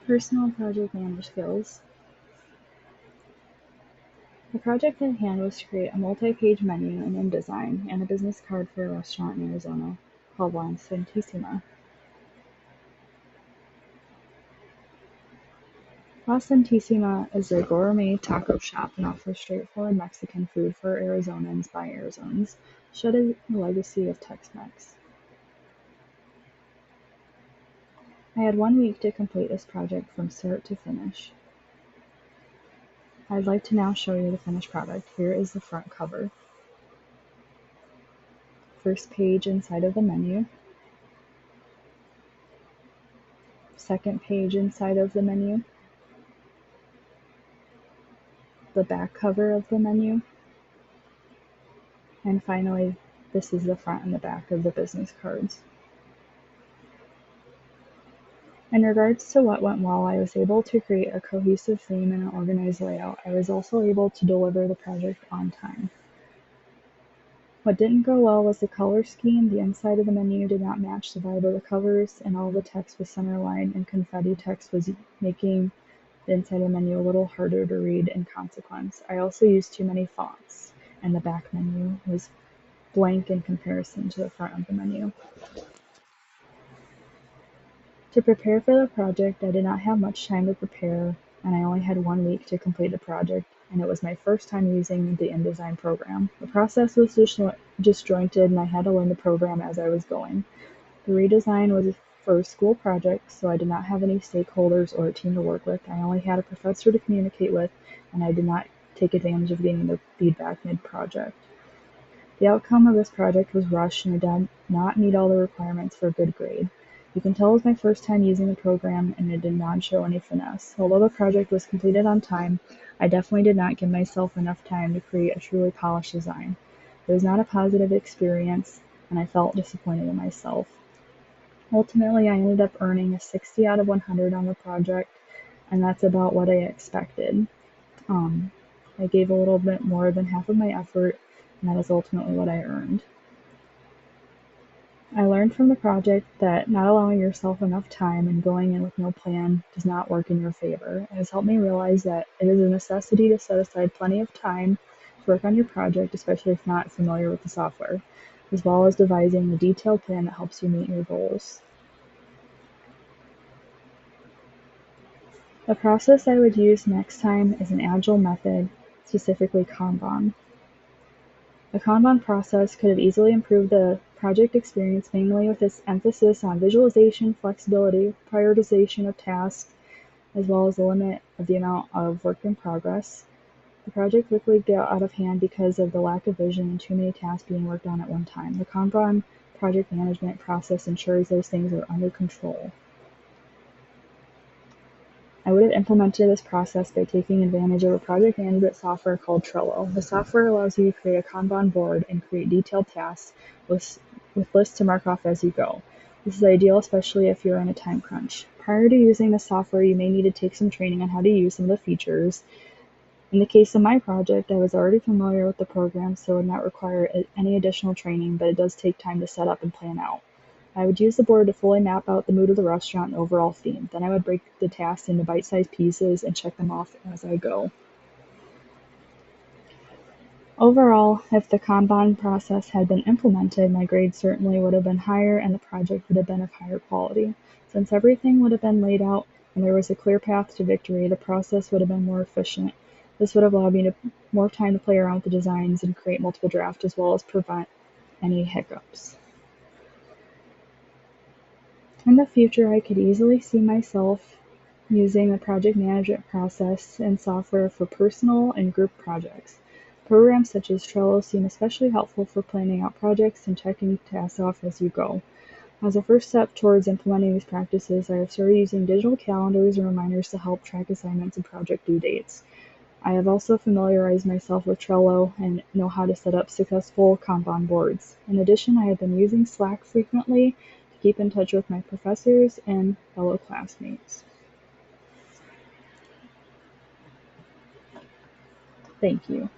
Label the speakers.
Speaker 1: Personal project manager skills. The project at hand was to create a multi-page menu in InDesign and a business card for a restaurant in Arizona called La Santísima. La Santísima is a gourmet taco shop and offers straightforward Mexican food for Arizonans by Arizonans, shedding the legacy of Tex-Mex. I had 1 week to complete this project from start to finish. I'd like to now show you the finished product. Here is the front cover. First page inside of the menu. Second page inside of the menu. The back cover of the menu. And finally, this is the front and the back of the business cards. In regards to what went well, I was able to create a cohesive theme and an organized layout. I was also able to deliver the project on time. What didn't go well was the color scheme. The inside of the menu did not match the vibe of the covers, and all the text was centerline, and confetti text was making the inside of the menu a little harder to read in consequence. I also used too many fonts, and the back menu was blank in comparison to the front of the menu. To prepare for the project, I did not have much time to prepare, and I only had 1 week to complete the project, and it was my first time using the InDesign program. The process was disjointed, and I had to learn the program as I was going. The redesign was for a school project, so I did not have any stakeholders or a team to work with. I only had a professor to communicate with, and I did not take advantage of getting the feedback mid-project. The outcome of this project was rushed, and it did not meet all the requirements for a good grade. You can tell it was my first time using the program, and it did not show any finesse. Although the project was completed on time, I definitely did not give myself enough time to create a truly polished design. It was not a positive experience, and I felt disappointed in myself. Ultimately, I ended up earning a 60 out of 100 on the project, and that's about what I expected. I gave a little bit more than half of my effort, and that is ultimately what I earned. I learned from the project that not allowing yourself enough time and going in with no plan does not work in your favor. It has helped me realize that it is a necessity to set aside plenty of time to work on your project, especially if not familiar with the software, as well as devising a detailed plan that helps you meet your goals. The process I would use next time is an agile method, specifically Kanban. The Kanban process could have easily improved the project experience, mainly with its emphasis on visualization, flexibility, prioritization of tasks, as well as the limit of the amount of work in progress. The project quickly got out of hand because of the lack of vision and too many tasks being worked on at one time. The Kanban project management process ensures those things are under control. I would have implemented this process by taking advantage of a project management software called Trello. The software allows you to create a Kanban board and create detailed tasks with lists to mark off as you go. This is ideal, especially if you're in a time crunch. Prior to using the software, you may need to take some training on how to use some of the features. In the case of my project, I was already familiar with the program, so it would not require any additional training, but it does take time to set up and plan out. I would use the board to fully map out the mood of the restaurant and overall theme. Then I would break the tasks into bite-sized pieces and check them off as I go. Overall, if the Kanban process had been implemented, my grade certainly would have been higher and the project would have been of higher quality. Since everything would have been laid out and there was a clear path to victory, the process would have been more efficient. This would have allowed me more time to play around with the designs and create multiple drafts, as well as prevent any hiccups. In the future, I could easily see myself using the project management process and software for personal and group projects. Programs such as Trello seem especially helpful for planning out projects and checking tasks off as you go. As a first step towards implementing these practices, I have started using digital calendars and reminders to help track assignments and project due dates. I have also familiarized myself with Trello and know how to set up successful Kanban boards. In addition, I have been using Slack frequently to keep in touch with my professors and fellow classmates. Thank you.